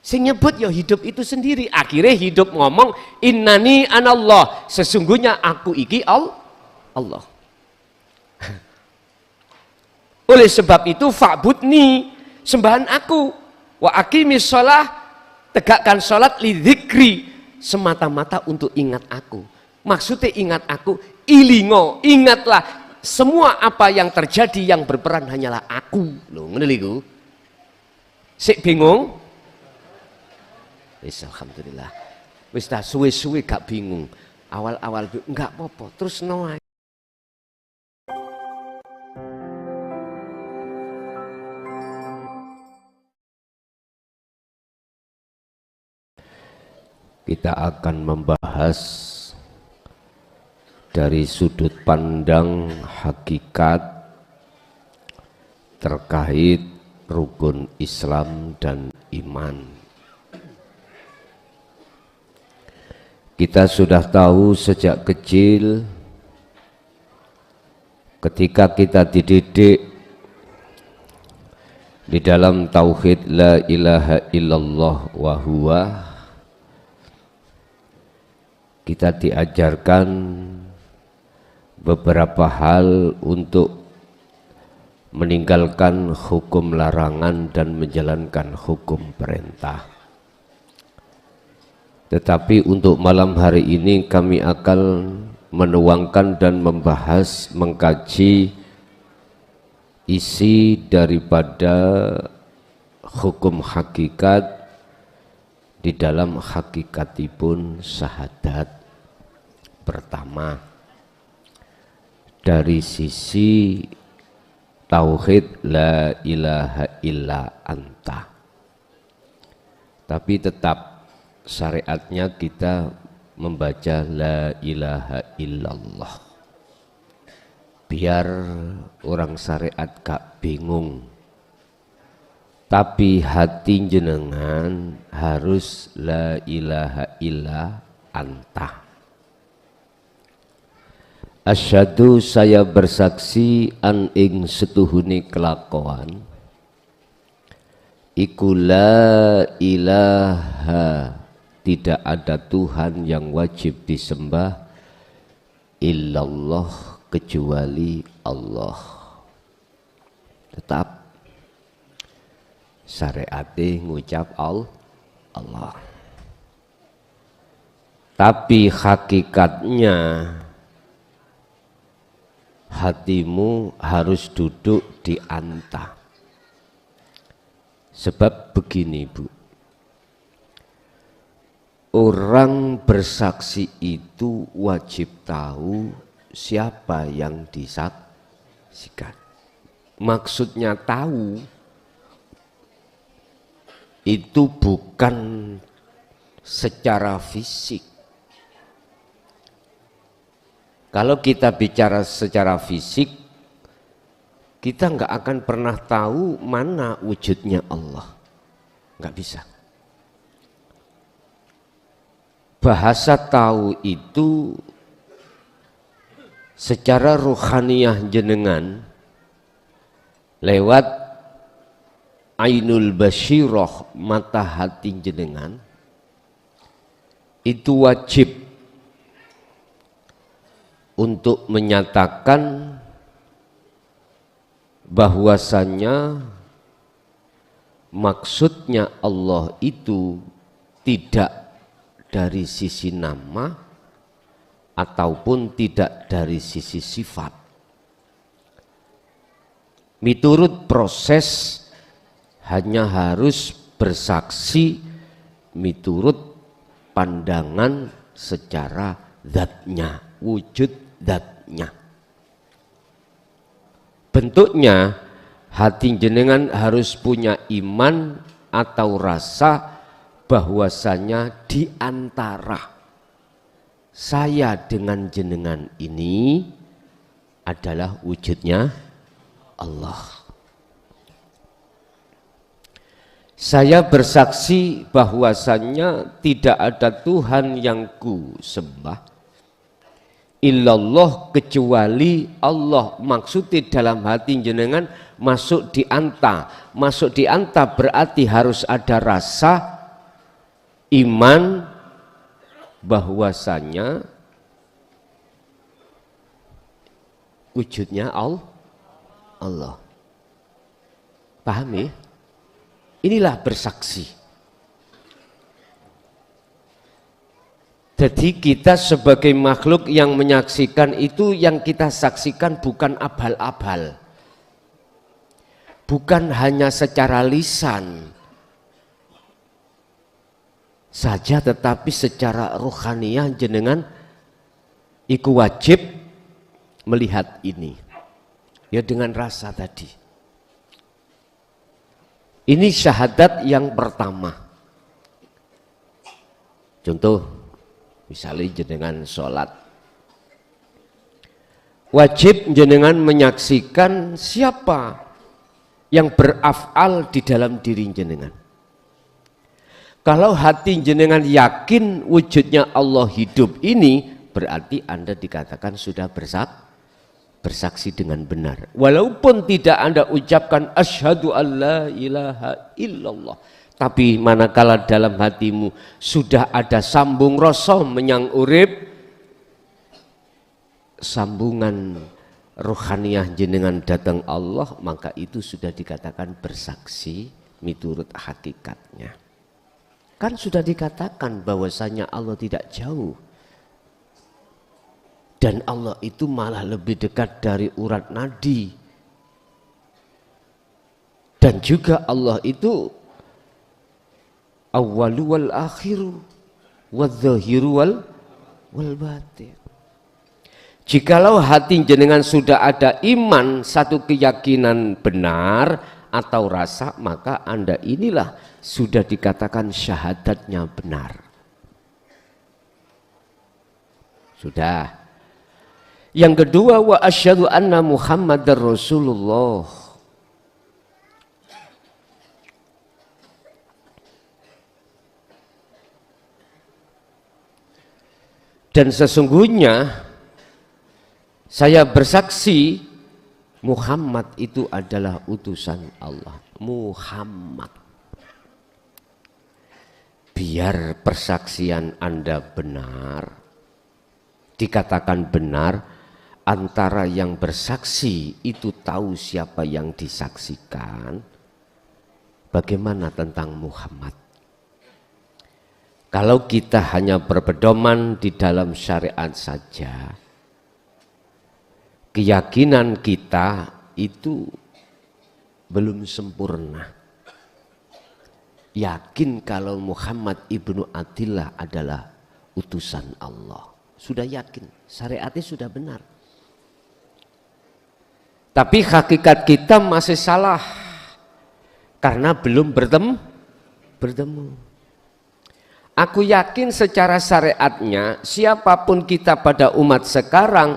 Sing nyebut ya hidup itu sendiri. Akhirnya hidup ngomong innani anallah, sesungguhnya aku iki Allah. Oleh sebab itu fa'budni, sembahan aku, wa aqimis shalah, tegakkan salat lidzikri, semata-mata untuk ingat aku. Maksudnya ingat aku, ilingo, ingatlah semua apa yang terjadi yang berperan hanyalah aku. Loh, ngene lho. Sik bingung? Wis alhamdulillah. Wis dah suwe-suwe gak bingung. Awal-awal enggak apa-apa, terus no ae. Kita akan membahas dari sudut pandang hakikat terkait rukun Islam dan iman. Kita sudah tahu sejak kecil ketika kita dididik di dalam tauhid la ilaha illallah wa huwa, kita diajarkan beberapa hal untuk meninggalkan hukum larangan dan menjalankan hukum perintah. Tetapi untuk malam hari ini kami akan menuangkan dan membahas, mengkaji isi daripada hukum hakikat di dalam hakikatipun syahadat. Pertama, dari sisi tauhid la ilaha illa anta. Tapi tetap syariatnya kita membaca la ilaha illallah. Biar orang syariat gak bingung. Tapi hati jenengan harus la ilaha illa anta. Asyhadu, saya bersaksi an ing setuhuni kelakuan iku la ilaha, tidak ada Tuhan yang wajib disembah illallah, kecuali Allah. Tetap syariate ngucap Allah. Tapi hakikatnya hatimu harus duduk di anta. Sebab begini Bu, orang bersaksi itu wajib tahu siapa yang disaksikan. Maksudnya tahu itu bukan secara fisik. Kalau kita bicara secara fisik, kita nggak akan pernah tahu mana wujudnya Allah. Nggak bisa. Bahasa tahu itu secara ruhaniyah jenengan lewat ainul basyirah, mata hati jenengan, itu wajib untuk menyatakan bahwasannya maksudnya Allah itu tidak dari sisi nama ataupun tidak dari sisi sifat. Miturut proses hanya harus bersaksi miturut pandangan secara zatnya, wujud zatnya. Bentuknya hati jenengan harus punya iman atau rasa bahwasanya di antara saya dengan jenengan ini adalah wujudnya Allah. Saya bersaksi bahwasanya tidak ada Tuhan yang ku sembah illallah, kecuali Allah. Maksudnya dalam hati jenengan masuk di anta. Masuk di anta berarti harus ada rasa iman bahwasanya wujudnya Allah. Paham ya? Inilah bersaksi. Jadi kita sebagai makhluk yang menyaksikan itu, yang kita saksikan bukan abal-abal. Bukan hanya secara lisan saja, tetapi secara rohaniah jenengan iku wajib melihat ini. Ya dengan rasa tadi. Ini syahadat yang pertama. Contoh, misalnya jenengan sholat, wajib jenengan menyaksikan siapa yang beraf'al di dalam diri jenengan. Kalau hati jenengan yakin wujudnya Allah hidup ini, berarti Anda dikatakan sudah bersaksi dengan benar. Walaupun tidak Anda ucapkan asyhadu alla ilaha illallah, tapi manakala dalam hatimu sudah ada sambung rasa menyang urip, sambungan rohaniah jenengan datang Allah, maka itu sudah dikatakan bersaksi miturut hakikatnya. Kan sudah dikatakan bahwasanya Allah tidak jauh. Dan Allah itu malah lebih dekat dari urat nadi. Dan juga Allah itu awwalu wal akhiru wadzahiru wal batin. Jikalau hati jenengan sudah ada iman, satu keyakinan benar atau rasa, maka Anda inilah sudah dikatakan syahadatnya benar. Sudah. Yang kedua, wa asyhadu anna Muhammadar Rasulullah. Dan sesungguhnya saya bersaksi Muhammad itu adalah utusan Allah. Muhammad. Biar persaksian Anda benar, dikatakan benar, antara yang bersaksi itu tahu siapa yang disaksikan. Bagaimana tentang Muhammad? Kalau kita hanya berpedoman di dalam syariat saja, keyakinan kita itu belum sempurna. Yakin kalau Muhammad ibnu Abdillah adalah utusan Allah. Sudah yakin, syariatnya sudah benar. Tapi hakikat kita masih salah. Karena belum bertemu. Aku yakin secara syariatnya, siapapun kita pada umat sekarang,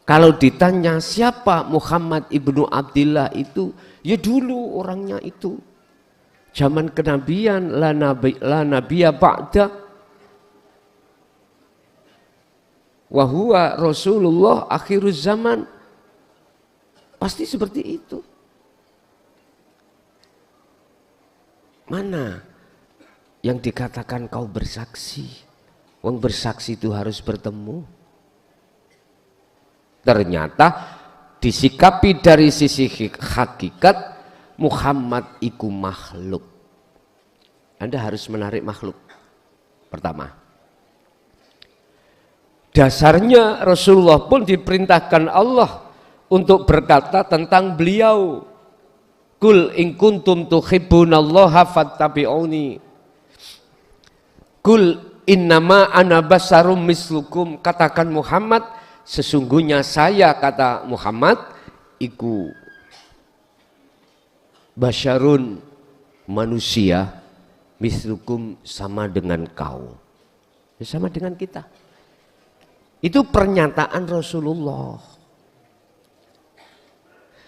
kalau ditanya siapa Muhammad ibnu Abdillah itu, ya dulu orangnya itu. Zaman kenabian, la nabiya ba'da, wa huwa Rasulullah akhiruz zaman. Pasti seperti itu. Mana yang dikatakan kau bersaksi? Wong bersaksi itu harus bertemu. Ternyata disikapi dari sisi hakikat, Muhammad iku makhluk. Anda harus menarik makhluk. Pertama, dasarnya Rasulullah pun diperintahkan Allah untuk berkata tentang beliau. Kul in kuntum tuhibbunallaha fattabi'uni. Kul innama ana basarum mislukum. Katakan Muhammad, sesungguhnya saya, kata Muhammad, iku basyarun, manusia, mislukum, sama dengan kau, sama dengan kita. Itu pernyataan Rasulullah.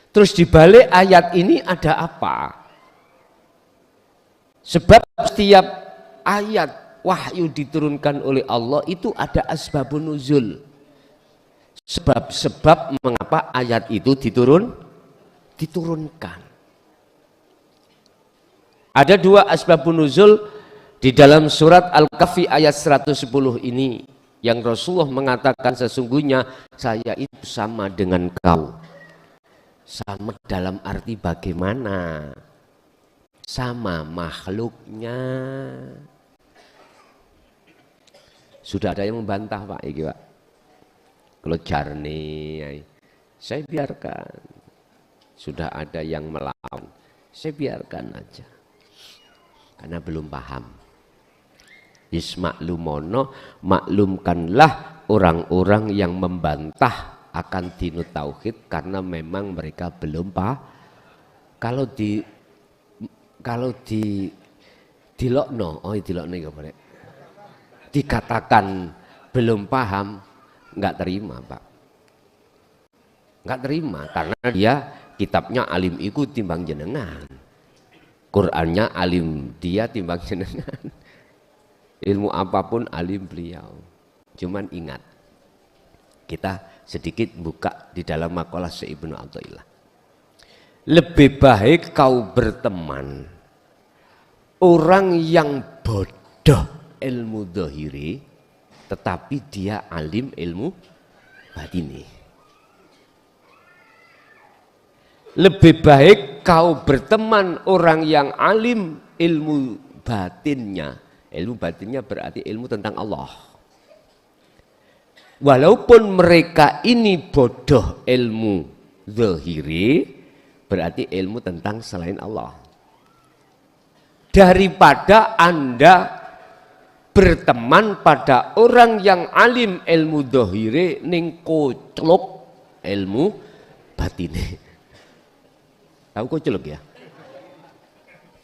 Terus di balik ayat ini ada apa? Sebab setiap ayat wahyu diturunkan oleh Allah itu ada asbabun nuzul. Sebab-sebab mengapa ayat itu diturunkan. Ada dua asbabun nuzul Di dalam surat Al-Kahfi ayat 110 ini yang Rasulullah mengatakan sesungguhnya saya itu sama dengan kau. Sama dalam arti bagaimana? Sama makhluknya. Sudah ada yang membantah Pak iki Pak. Kalau jarne saya biarkan. Sudah ada yang melawan. Saya biarkan aja. Karena belum paham. Ismaklumono, maklumkanlah orang-orang yang membantah akan dinut tauhid karena memang mereka belum paham. Kalau dilokno, dikatakan belum paham, nggak terima Pak. Nggak terima karena dia kitabnya alim iku timbang jenengan. Qurannya alim dia timbang jenengan. Ilmu apapun alim beliau. Cuman ingat, kita sedikit buka di dalam makalah Ibnu Athaillah. Lebih baik kau berteman orang yang bodoh ilmu zahiri, tetapi dia alim ilmu batini. Lebih baik kau berteman orang yang alim ilmu batinnya. Ilmu batinnya berarti ilmu tentang Allah. Walaupun mereka ini bodoh ilmu zahiri, berarti ilmu tentang selain Allah. Daripada Anda berteman pada orang yang alim ilmu zahiri ning koclok ilmu batine. Tahu koclok ya?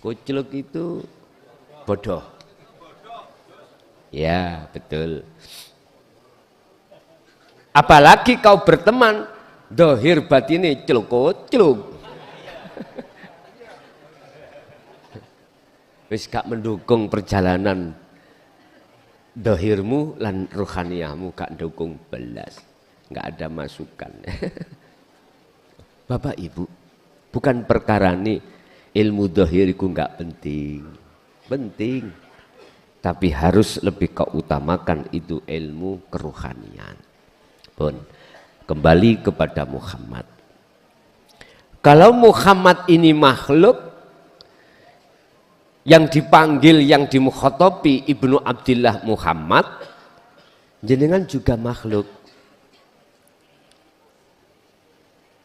Koclok itu bodoh. Ya, betul. Apalagi kau berteman zahir batine celuk-celuk. Wis gak mendukung perjalanan zahirmu lan ruhaniyahmu, gak dukung belas. Gak ada masukan. Bapak Ibu, bukan perkara ini ilmu zahiriku gak penting. Penting. Tapi harus lebih kau utamakan itu ilmu keruhanian. Pun kembali kepada Muhammad. Kalau Muhammad ini makhluk yang dipanggil, yang dimukhotobi Ibnu Abdillah Muhammad, jenengan juga makhluk.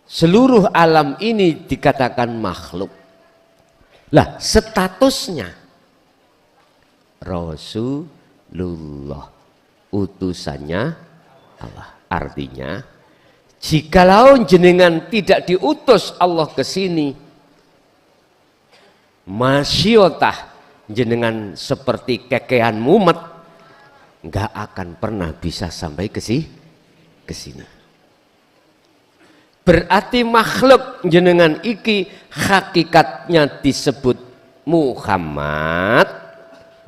Seluruh alam ini dikatakan makhluk. Lah statusnya Rasulullah, utusannya Allah. Artinya, jikalau jenengan tidak diutus Allah ke sini, masyotah jenengan seperti kekean mumet, nggak akan pernah bisa sampai ke sini. Berarti makhluk jenengan iki hakikatnya disebut Muhammad.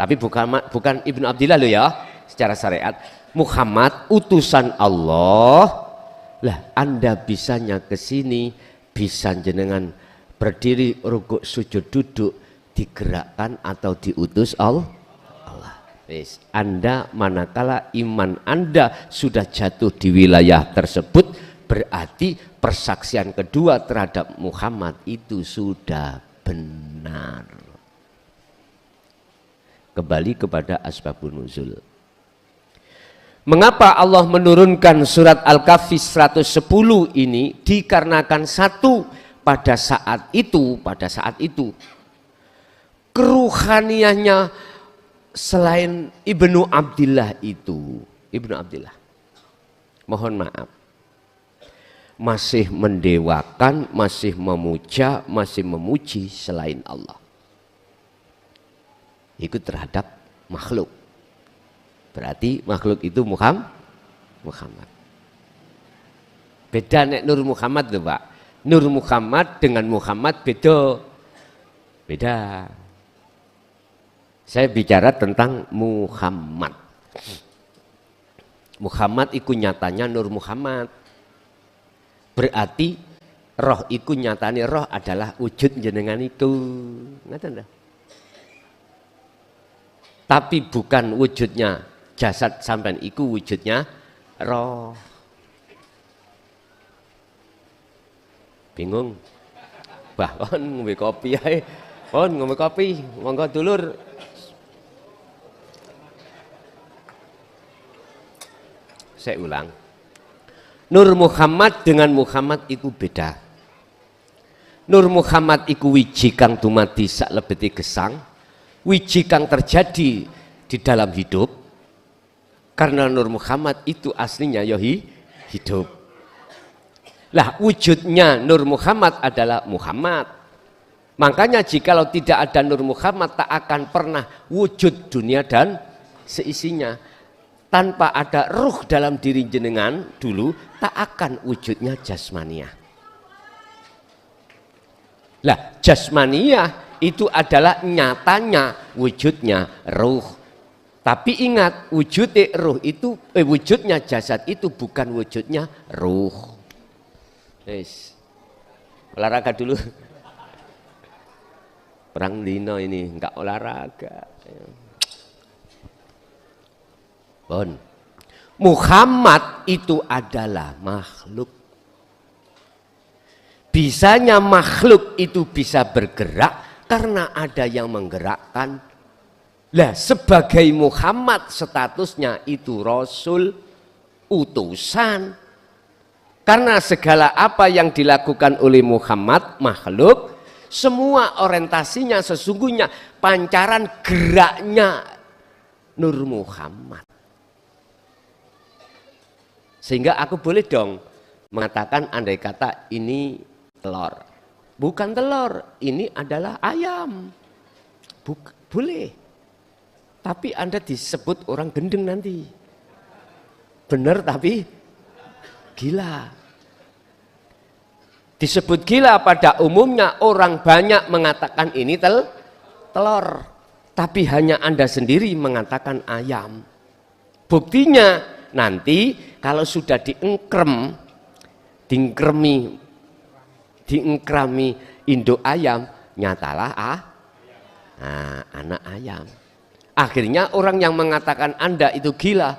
Tapi bukan Ibnu Abdillah loh ya, secara syariat. Muhammad utusan Allah. Lah Anda bisanya ke sini, bisa jenengan berdiri, rukuk, sujud, duduk, digerakkan atau diutus Allah. Anda manakala iman Anda sudah jatuh di wilayah tersebut, berarti persaksian kedua terhadap Muhammad itu sudah benar. Kembali kepada asbabun nuzul. Mengapa Allah menurunkan surat Al-Kahfi 110 ini? Dikarenakan satu, pada saat itu keruhaniannya selain Ibnu Abdillah itu, Ibnu Abdillah, mohon maaf, masih mendewakan, masih memuja, masih memuji selain Allah. Ikut terhadap makhluk. Berarti makhluk itu Muhammad. Beda nek Nur Muhammad tuh Pak. Nur Muhammad dengan Muhammad beda. Beda. Saya bicara tentang Muhammad. Muhammad iku nyatanya Nur Muhammad. Berarti roh iku nyatane roh adalah wujud jenengan itu. Ngaten dah. Tapi bukan wujudnya jasad sampean iku wujudnya roh. Bingung? Bah, kon ngombe kopi ae. Kon ngombe kopi, monggo dulur. Saya ulang. Nur Muhammad dengan Muhammad itu beda. Nur Muhammad iku wiji kang dumadi saklebete gesang, wiji kang terjadi di dalam hidup. Karena Nur Muhammad itu aslinya ya hidup. Lah wujudnya Nur Muhammad adalah Muhammad. Makanya jikalau tidak ada Nur Muhammad tak akan pernah wujud dunia dan seisinya. Tanpa ada ruh dalam diri jenengan dulu tak akan wujudnya jasmaniah. Lah jasmaniah itu adalah nyatanya wujudnya ruh. Tapi ingat wujudnya ruh itu wujudnya jasad itu bukan wujudnya ruh. Yes. Olahraga dulu. Perang dino ini enggak olahraga. Bon. Muhammad itu adalah makhluk. Bisanya makhluk itu bisa bergerak karena ada yang menggerakkan. Lah sebagai Muhammad statusnya itu Rasul, utusan. Karena segala apa yang dilakukan oleh Muhammad makhluk, semua orientasinya sesungguhnya pancaran geraknya Nur Muhammad. Sehingga aku boleh dong mengatakan andai kata ini telur. Bukan telur, ini adalah ayam. Boleh. Tapi Anda disebut orang gendeng nanti. Benar tapi gila. Disebut gila pada umumnya orang banyak mengatakan ini telur. Tapi hanya Anda sendiri mengatakan ayam. Buktinya nanti kalau sudah diingkrami induk ayam, nyatalah anak ayam. Akhirnya orang yang mengatakan Anda itu gila,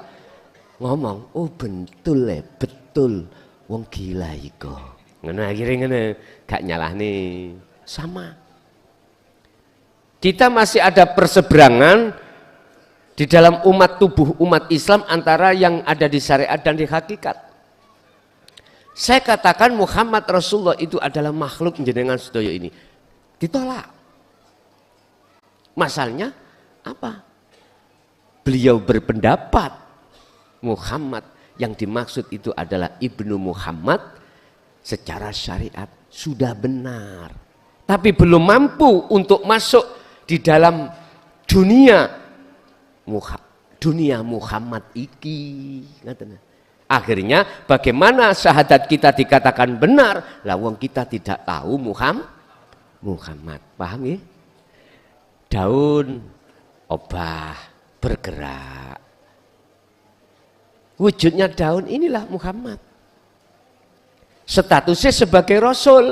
ngomong, oh betul, wong gila iku. Ngono akhirnya ngono, gak nyalah nih, sama. Kita masih ada perseberangan di dalam tubuh umat Islam antara yang ada di syariat dan di hakikat. Saya katakan Muhammad Rasulullah itu adalah makhluk jenengan sedaya ini. Ditolak. Masalahnya apa? Beliau berpendapat Muhammad yang dimaksud itu adalah Ibnu Muhammad secara syariat sudah benar. Tapi belum mampu untuk masuk di dalam dunia Muhammad iki. Akhirnya bagaimana syahadat kita dikatakan benar, lawang kita tidak tahu Muhammad. Paham ya? Daun obah bergerak. Wujudnya daun inilah Muhammad. Statusnya sebagai Rasul.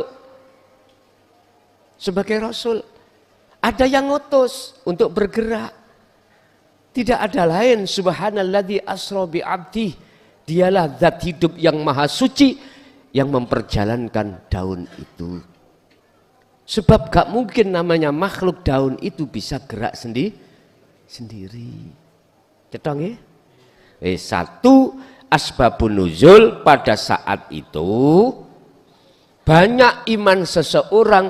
Sebagai Rasul. Ada yang ngutus untuk bergerak. Tidak ada lain, subhanalladzi asra bi abdi. Dialah zat hidup yang maha suci yang memperjalankan daun itu. Sebab gak mungkin namanya makhluk daun itu bisa gerak sendiri. Cetong ya? Satu, asbabun nuzul pada saat itu banyak iman seseorang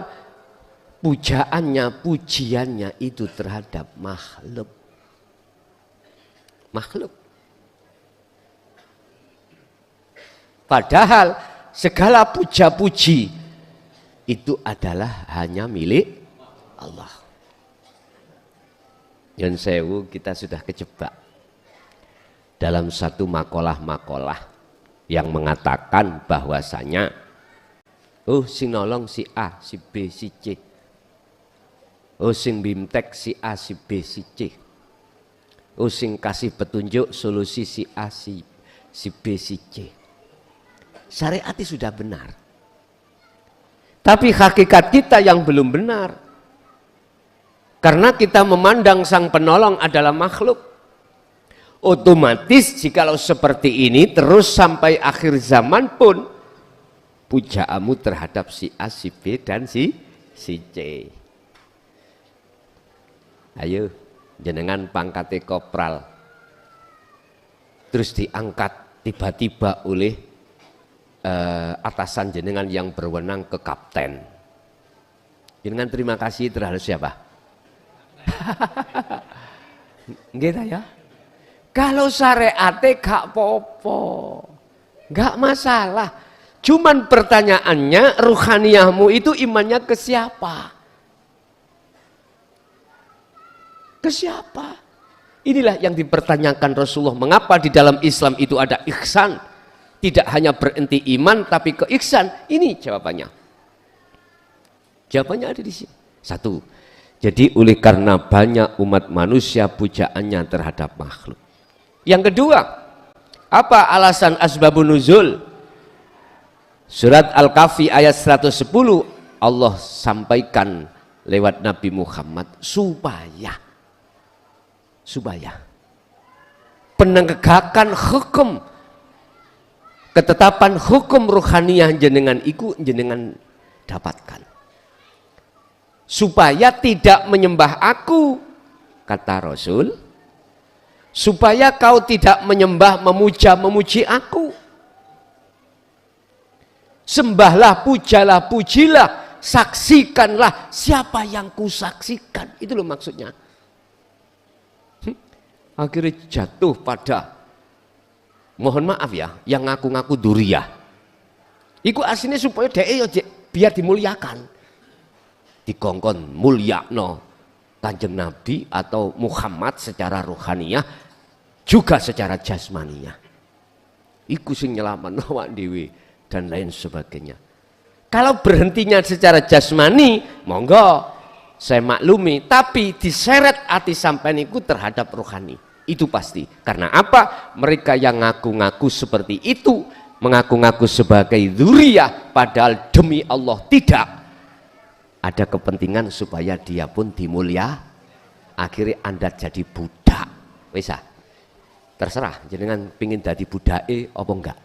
pujiannya itu terhadap makhluk. Padahal segala puja-puji itu adalah hanya milik Allah. Yang sewu kita sudah kejebak dalam satu makalah yang mengatakan bahwasanya sing nolong si A, si B, si C. Sing bimtek si A, si B, si C. Sing kasih petunjuk solusi si A, si B, si C. Syariatnya sudah benar. Tapi hakikat kita yang belum benar. Karena kita memandang sang penolong adalah makhluk. Otomatis jikalau seperti ini terus sampai akhir zaman pun, pujaanmu terhadap si A, si B, dan si C. Ayo, jenengan pangkate kopral, terus diangkat tiba-tiba oleh atasan jenengan yang berwenang ke kapten. Jenengan terima kasih terhadap siapa? Nggih ya. Kalau syariate gak popo, gak masalah. Cuman pertanyaannya, ruhaniyahmu itu imannya ke siapa? Ke siapa? Inilah yang dipertanyakan Rasulullah. Mengapa di dalam Islam itu ada ihsan? Tidak hanya berhenti iman, tapi ke ihsan. Ini jawabannya. Jawabannya ada di sini. Satu. Jadi oleh karena banyak umat manusia pujaannya terhadap makhluk. Yang kedua, apa alasan asbabun nuzul? Surat Al-Kahfi ayat 110 Allah sampaikan lewat Nabi Muhammad supaya penegakan hukum, ketetapan hukum ruhaniyah jenengan iku jenengan dapatkan. Supaya tidak menyembah aku, kata Rasul, supaya kau tidak menyembah, memuja, memuji aku. Sembahlah, pujalah, pujilah, saksikanlah siapa yang kusaksikan. Itu loh maksudnya. Akhirnya jatuh pada, mohon maaf ya, yang ngaku-ngaku duriyah. Iku aslinya supaya dia biar dimuliakan. Dikongkon mulyakno Kanjeng Nabi atau Muhammad secara rohaniyah, juga secara jasmaniyah. Iku sing nyelametno awak dhewe dan lain sebagainya. Kalau berhentinya secara jasmani, monggo saya maklumi, tapi diseret hati sampean iku terhadap rohani. Itu pasti. Karena apa? Mereka yang ngaku-ngaku seperti itu, mengaku-ngaku sebagai dzurriyah, padahal demi Allah tidak. Ada kepentingan supaya dia pun dimulia, akhirnya Anda jadi budak. Wisa, terserah jenengan pingin jadi budake apa enggak.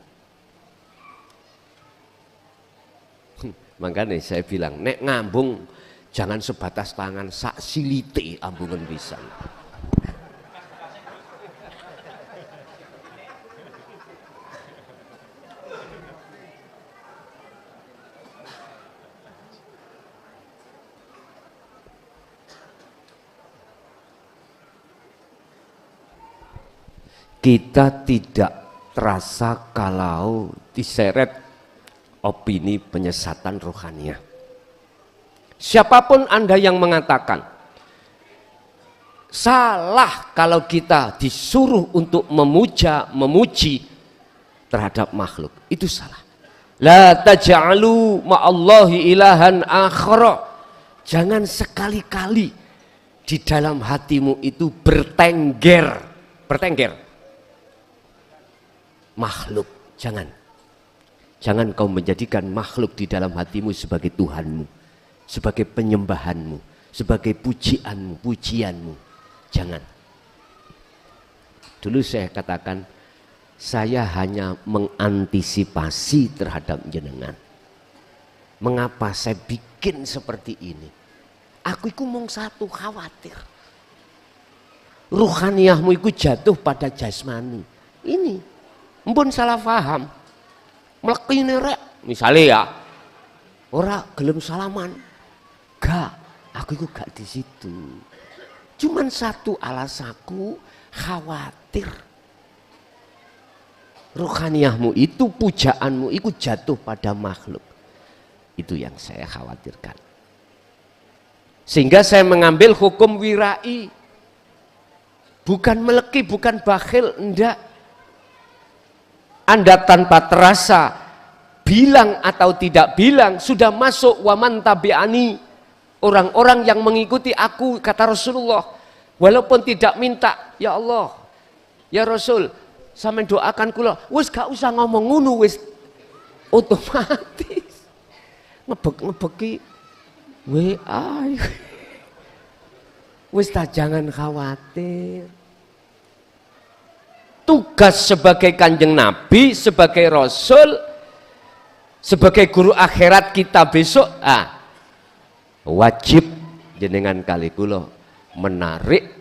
Makanya saya bilang, nek ngambung jangan sebatas tangan, sak silite ambungan pisan. Kita tidak terasa kalau diseret opini penyesatan rohaniah. Siapapun Anda yang mengatakan salah kalau kita disuruh untuk memuja, memuji terhadap makhluk, itu salah. La taj'alu ma'allahi ilahan akhara. Jangan sekali-kali di dalam hatimu itu bertengger makhluk. Jangan kau menjadikan makhluk di dalam hatimu sebagai Tuhanmu, sebagai penyembahanmu, sebagai pujianmu. Jangan. Dulu saya katakan, saya hanya mengantisipasi terhadap jenengan. Mengapa saya bikin seperti ini? Aku itu mung satu, khawatir ruhaniyahmu itu jatuh pada jasmani. Ini mpun salah paham, mlekine rek misale ya, ora gelem salaman, gak, aku itu gak di situ. Cuman satu alasanku, khawatir ruhaniyahmu itu, pujaanmu itu jatuh pada makhluk. Itu yang saya khawatirkan. Sehingga saya mengambil hukum wirai, bukan meleki, bukan bakhil, enggak. Anda tanpa terasa bilang atau tidak bilang sudah masuk waman tabi'ani, orang-orang yang mengikuti aku, kata Rasulullah. Walaupun tidak minta, ya Allah, ya Rasul, sampeyan doakan kula, wis gak usah ngomong ngono, wis otomatis ngebeki WA. Wis jangan khawatir. Tugas sebagai Kanjeng Nabi, sebagai Rasul, sebagai guru akhirat kita besok, wajib jenengan kali kula menarik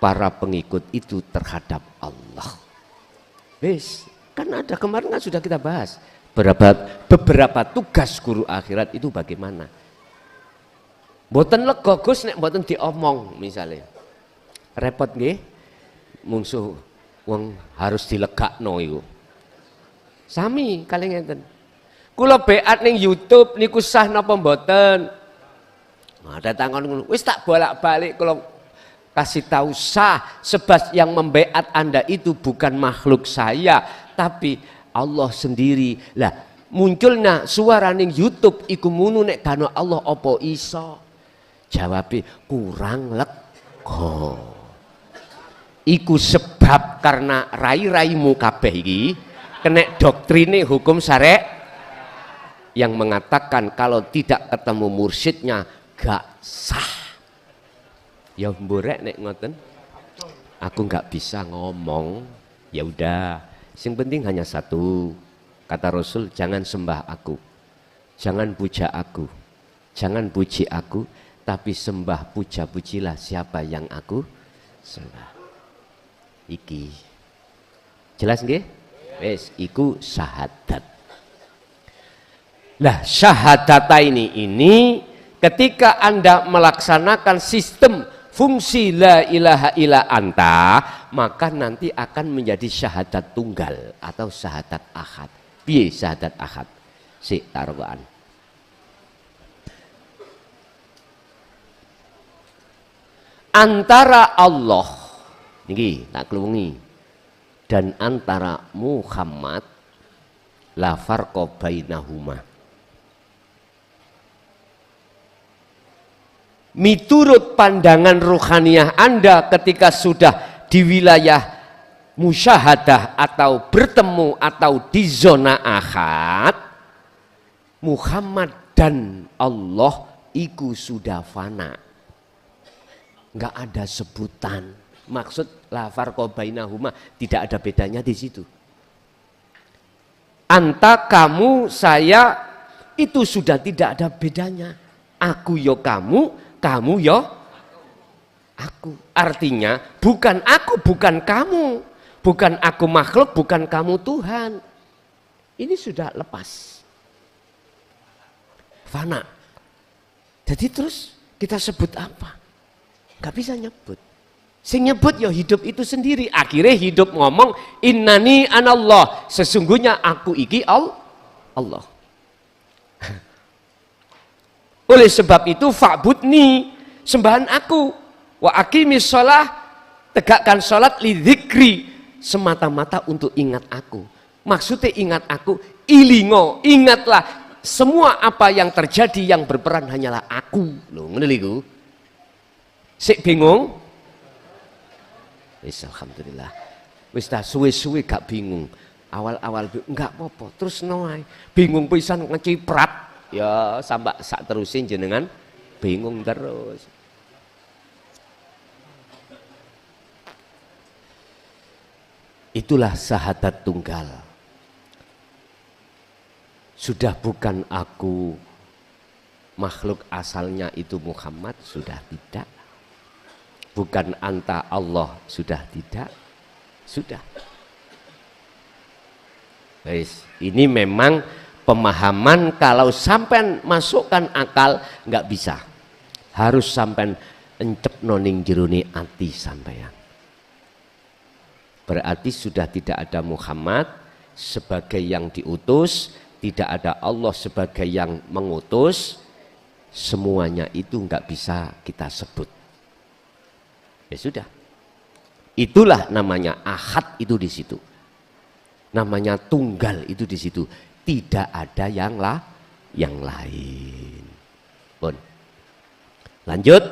para pengikut itu terhadap Allah. Wis, kan ada kemarin kan sudah kita bahas beberapa tugas guru akhirat itu bagaimana. Mboten lega Gus nek mboten diomong misalnya. Repot nggih mungsuh wong harus dilegakno iku. Sami kali ngenten. Kula beat ning YouTube niku sah napa mboten? Nah, datang ngono wis tak bolak-balik kula kasih tahu sah, sebab yang membeat Anda itu bukan makhluk saya, tapi Allah sendiri. Lah munculnya suara ning YouTube iku munu nek kano Allah apa iso? Jawabe kurang lega. Iku sebab karena rai-raimu kabeh iki kena doktrine hukum syarek yang mengatakan kalau tidak ketemu mursyidnya gak sah. Ya mborek nek ngoten. Aku nggak bisa ngomong. Ya udah, yang penting hanya satu. Kata Rasul, jangan sembah aku. Jangan puja aku. Jangan puji aku, tapi sembah puja-pujilah siapa yang aku sembah. Iki jelas nggih? Wes iku syahadat. Lah syahadata ini ketika Anda melaksanakan sistem fungsi la ilaha illa anta, maka nanti akan menjadi syahadat tunggal atau syahadat ahad. Piye syahadat ahad? Sik taruhan. Antara Allah niki tak kelungi dan antara Muhammad la farqa bainahuma. Miturut pandangan ruhaniyah Anda ketika sudah di wilayah musyahadah atau bertemu atau di zona ahad, Muhammad dan Allah iku sudah fana, nggak ada sebutan. Maksud la farqa bainahuma, tidak ada bedanya di situ. Anta, kamu, saya itu sudah tidak ada bedanya. Aku yo kamu, kamu yo aku. Artinya bukan aku, bukan kamu, bukan aku makhluk, bukan kamu Tuhan. Ini sudah lepas, fana. Jadi terus kita sebut apa? Gak bisa nyebut. Sing nyebut ya hidup itu sendiri. Akhirnya hidup ngomong innani anallah, sesungguhnya aku iki Allah. Oleh sebab itu fa'budni, sembahan aku, wa aqimis shalah, tegakkan salat li dzikri, semata-mata untuk ingat aku. Maksudnya ingat aku, ilingo, ingatlah semua apa yang terjadi yang berperan hanyalah aku. Loh, ngono lho. Sik bingung? Wis alhamdulillah. Wis dah suwe-suwe gak bingung. Awal-awal enggak apa-apa, terus noai. Bingung pisan ngeciprat, ya sampai sak terusin jenengan bingung terus. Itulah syahadat tunggal. Sudah bukan aku makhluk asalnya itu Muhammad, sudah tidak. Bukan anta Allah, sudah tidak. Sudah. Guys, ini memang pemahaman kalau sampai masukkan akal nggak bisa. Harus sampai encep noning jeruni ati sampean. Berarti sudah tidak ada Muhammad sebagai yang diutus, tidak ada Allah sebagai yang mengutus. Semuanya itu nggak bisa kita sebut. Ya sudah, itulah namanya ahad itu di situ, namanya tunggal itu di situ, tidak ada yang lain. Pun lanjut,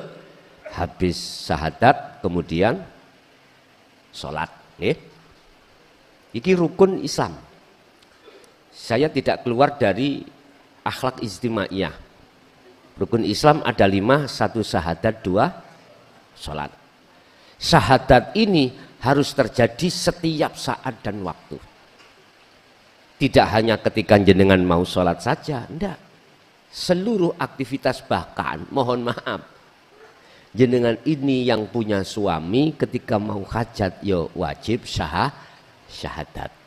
habis syahadat kemudian sholat. Iki rukun Islam. Saya tidak keluar dari akhlak istimaiyah. Rukun Islam ada 5, 1 syahadat, 2 sholat. Syahadat ini harus terjadi setiap saat dan waktu. Tidak hanya ketika jenengan mau sholat saja, enggak. Seluruh aktivitas, bahkan mohon maaf, jenengan ini yang punya suami ketika mau hajat, yo wajib syahadat.